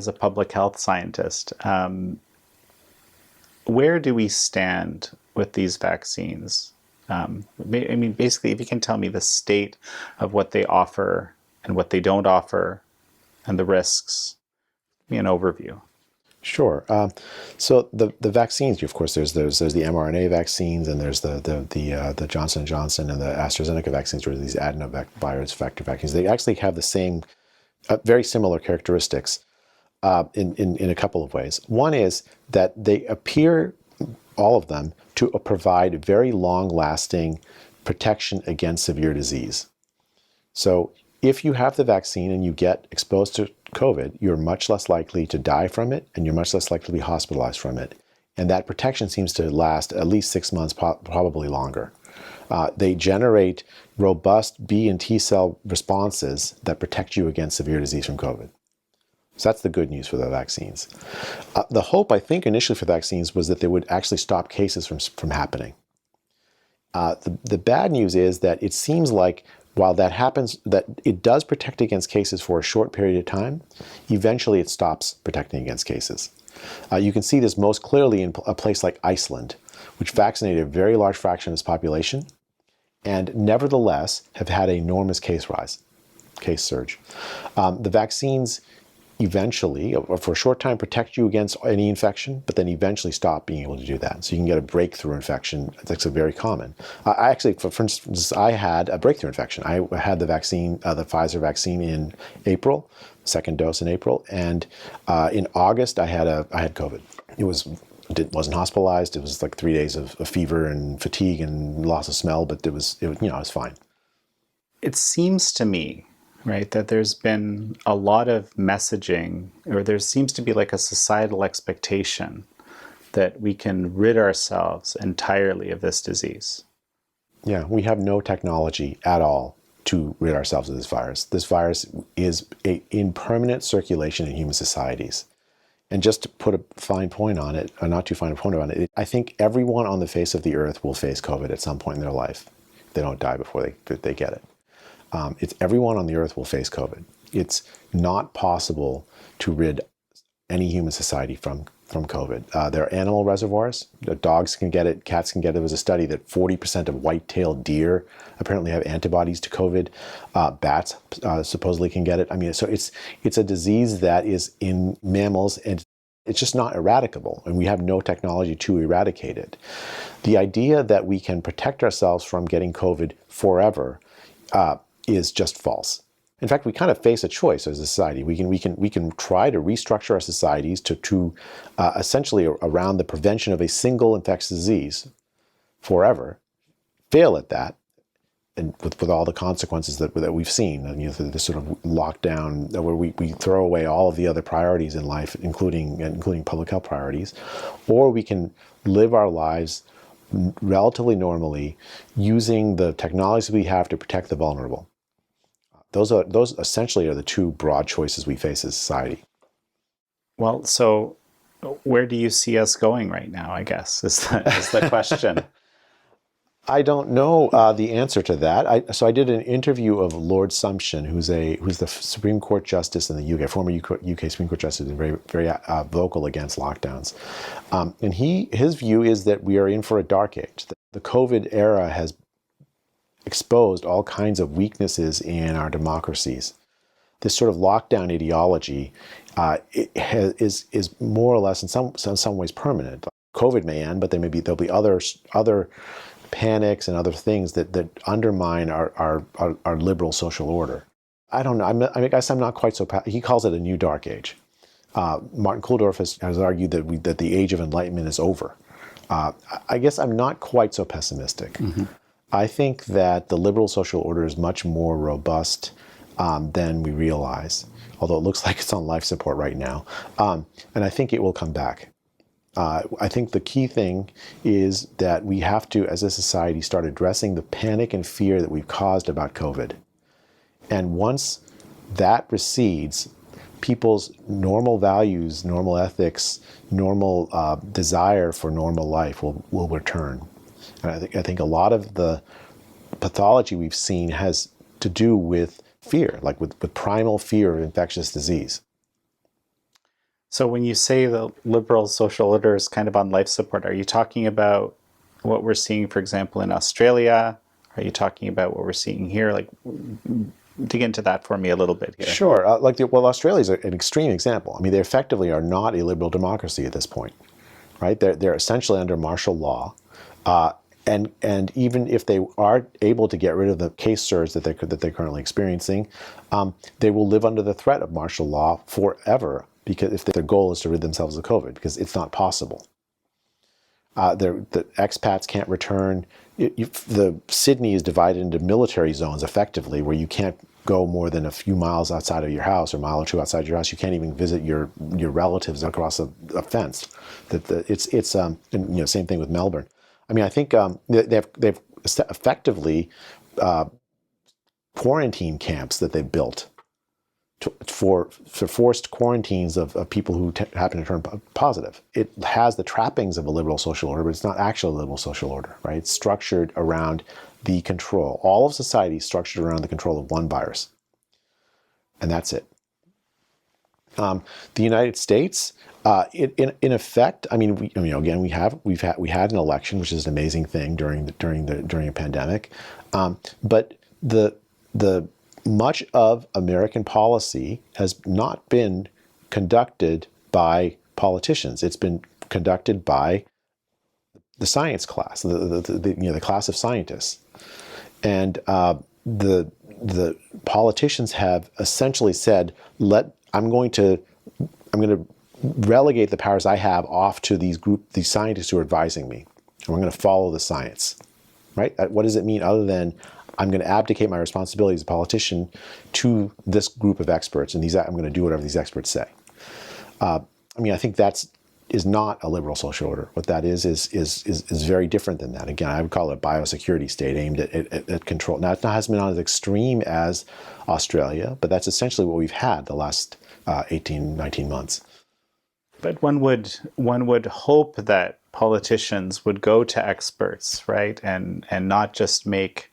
as a public health scientist, where do we stand with these vaccines? I mean, basically, if you can tell me the state of what they offer and what they don't offer and the risks, give me an overview. Sure. So the vaccines, of course, there's the mRNA vaccines, and there's the Johnson & Johnson and the AstraZeneca vaccines, or these adenovirus vector vaccines. They actually have the same, very similar characteristics in a couple of ways. One is that they appear, all of them, to provide very long-lasting protection against severe disease. So if you have the vaccine and you get exposed to COVID, you're much less likely to die from it, and you're much less likely to be hospitalized from it. And that protection seems to last at least 6 months, probably longer. They generate robust B and T cell responses that protect you against severe disease from COVID. So that's the good news for the vaccines. The hope, I think, initially for vaccines was that they would actually stop cases from happening. The bad news is that it seems like while that happens, that it does protect against cases for a short period of time, eventually it stops protecting against cases. You can see this most clearly in a place like Iceland, which vaccinated a very large fraction of its population, and nevertheless have had an enormous case surge. The vaccines eventually, for a short time, protect you against any infection, but then eventually stop being able to do that. So you can get a breakthrough infection. That's very common. I actually, for instance, I had a breakthrough infection. I had the vaccine, the Pfizer vaccine, in April, second dose in April, and in August I had COVID. It wasn't hospitalized. It was like 3 days of fever and fatigue and loss of smell, but it was fine. It seems to me, right, that there's been a lot of messaging, or there seems to be like a societal expectation that we can rid ourselves entirely of this disease. Yeah, we have no technology at all to rid ourselves of this virus. This virus is in permanent circulation in human societies. And just to put a fine point on it, or not too fine a point on it, I think everyone on the face of the earth will face COVID at some point in their life. They don't die before they get it. It's everyone on the earth will face COVID. It's not possible to rid any human society from COVID. There are animal reservoirs. Dogs can get it, cats can get it. There was a study that 40% of white-tailed deer apparently have antibodies to COVID. Bats supposedly can get it. I mean, so it's a disease that is in mammals, and it's just not eradicable, and we have no technology to eradicate it. The idea that we can protect ourselves from getting COVID forever is just false. In fact, we kind of face a choice as a society. We can try to restructure our societies to essentially around the prevention of a single infectious disease forever, fail at that, and with all the consequences that we've seen, and the sort of lockdown where we throw away all of the other priorities in life, including public health priorities, or we can live our lives relatively normally using the technologies we have to protect the vulnerable. Those essentially are the two broad choices we face as society. Well, so where do you see us going right now, I guess, is the question. I don't know the answer to that. So I did an interview of Lord Sumption, who's the Supreme Court Justice in the UK, former UK Supreme Court Justice, and very vocal against lockdowns. And his view is that we are in for a dark age. The COVID era has exposed all kinds of weaknesses in our democracies. This sort of lockdown ideology is more or less in some ways permanent. COVID may end, but there'll be other panics and other things that undermine our liberal social order. I don't know. I guess I'm not quite so. He calls it a new dark age. Martin Kulldorff has argued that the age of enlightenment is over. I guess I'm not quite so pessimistic. Mm-hmm. I think that the liberal social order is much more robust than we realize, although it looks like it's on life support right now. And I think it will come back. I think the key thing is that we have to, as a society, start addressing the panic and fear that we've caused about COVID. And once that recedes, people's normal values, normal ethics, normal desire for normal life will return. And I think a lot of the pathology we've seen has to do with fear, like with primal fear of infectious disease. So when you say the liberal social order is kind of on life support, are you talking about what we're seeing, for example, in Australia? Are you talking about what we're seeing here? Like, dig into that for me a little bit here. Sure. Well, Australia is an extreme example. I mean, they effectively are not a liberal democracy at this point, right? They're essentially under martial law. And even if they are able to get rid of the case surge that they're currently experiencing, they will live under the threat of martial law forever, because if their goal is to rid themselves of COVID, because it's not possible. The expats can't return. Sydney is divided into military zones effectively, where you can't go more than a few miles outside of your house, or a mile or two outside your house. You can't even visit your relatives across a fence. Same thing with Melbourne. I mean, I think they've effectively quarantine camps that they've built for forced quarantines of people who happen to turn positive. It has the trappings of a liberal social order, but it's not actually a liberal social order, right? It's structured around the control. All of society is structured around the control of one virus, and that's it. The United States, in effect, I mean, again, we had an election, which is an amazing thing during a pandemic, but the much of American policy has not been conducted by politicians. It's been conducted by the science class, the class of scientists, and the politicians have essentially said, I'm going to relegate the powers I have off to these scientists who are advising me, and we're going to follow the science, right? What does it mean other than I'm going to abdicate my responsibility as a politician to this group of experts, and I'm going to do whatever these experts say. I think is not a liberal social order. What that is very different than that. Again, I would call it a biosecurity state aimed at control. Now, it hasn't been on as extreme as Australia, but that's essentially what we've had the last 18, 19 months. But one would hope that politicians would go to experts, right, and not just make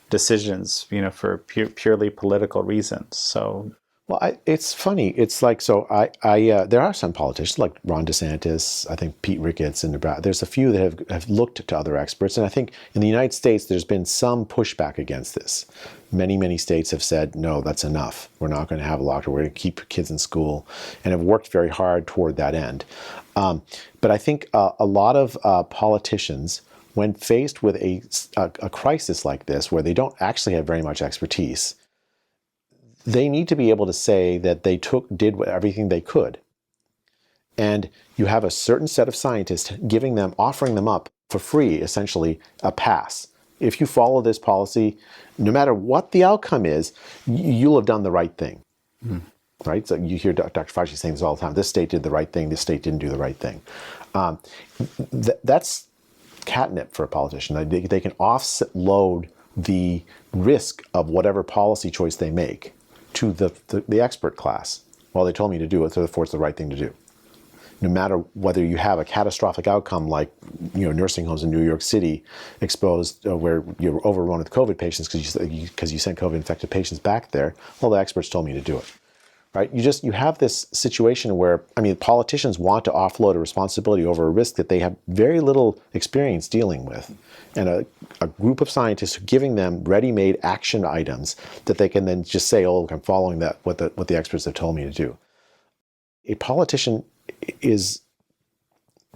decisions, for purely political reasons. So, well, it's funny. It's like, there are some politicians like Ron DeSantis, I think Pete Ricketts in Nebraska. There's a few that have looked to other experts, and I think in the United States there's been some pushback against this. Many states have said, no, that's enough. We're not going to have a lockdown. We're going to keep kids in school, and have worked very hard toward that end. But I think a lot of politicians, when faced with a crisis like this, where they don't actually have very much expertise, they need to be able to say that they did everything they could. And you have a certain set of scientists offering them up for free, essentially, a pass. If you follow this policy, no matter what the outcome is, you'll have done the right thing. Mm. Right? So you hear Dr. Fauci saying this all the time. This state did the right thing. This state didn't do the right thing. That's catnip for a politician. They can offload the risk of whatever policy choice they make to the expert class. Well, they told me to do it, so therefore it's the right thing to do. No matter whether you have a catastrophic outcome like nursing homes in New York City exposed where you're overrun with COVID patients because you sent COVID-infected patients back there, well, the experts told me to do it. Right? You have this situation where, politicians want to offload a responsibility over a risk that they have very little experience dealing with, and a group of scientists giving them ready-made action items that they can then just say, oh, look, I'm following what the experts have told me to do. A politician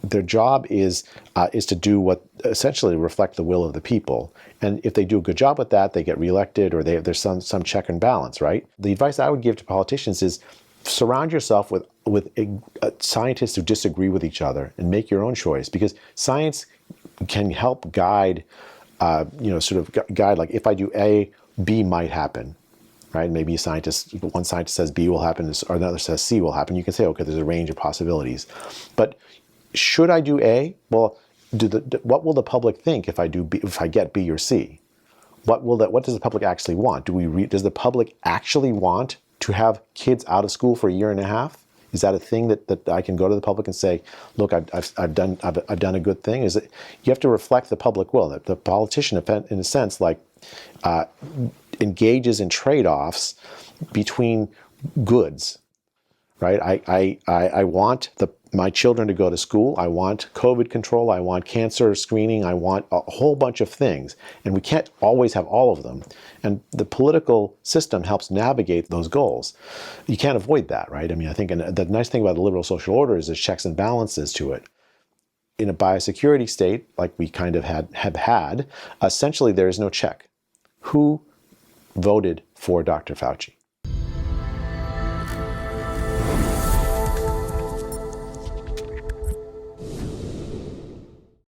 their job is to do what essentially reflect the will of the people. And if they do a good job with that, they get reelected, or there's some check and balance, right? The advice I would give to politicians is surround yourself with scientists who disagree with each other and make your own choice, because science can help guide, guide, like, if I do A, B might happen. Right? Maybe one scientist says B will happen, or another says C will happen. You can say, okay, there's a range of possibilities. But should I do A? Well, what will the public think if I do B, if I get B or C? What does the public actually want? Does the public actually want to have kids out of school for a year and a half? Is that a thing that I can go to the public and say, look, I've done a good thing? You have to reflect the public will. The politician, in a sense, engages in trade-offs between goods, right? I want my children to go to school. I want COVID control. I want cancer screening. I want a whole bunch of things. And we can't always have all of them. And the political system helps navigate those goals. You can't avoid that, right? I mean, I think the nice thing about the liberal social order is there's checks and balances to it. In a biosecurity state, like we kind of have had, essentially there is no check. Who voted for Dr. Fauci?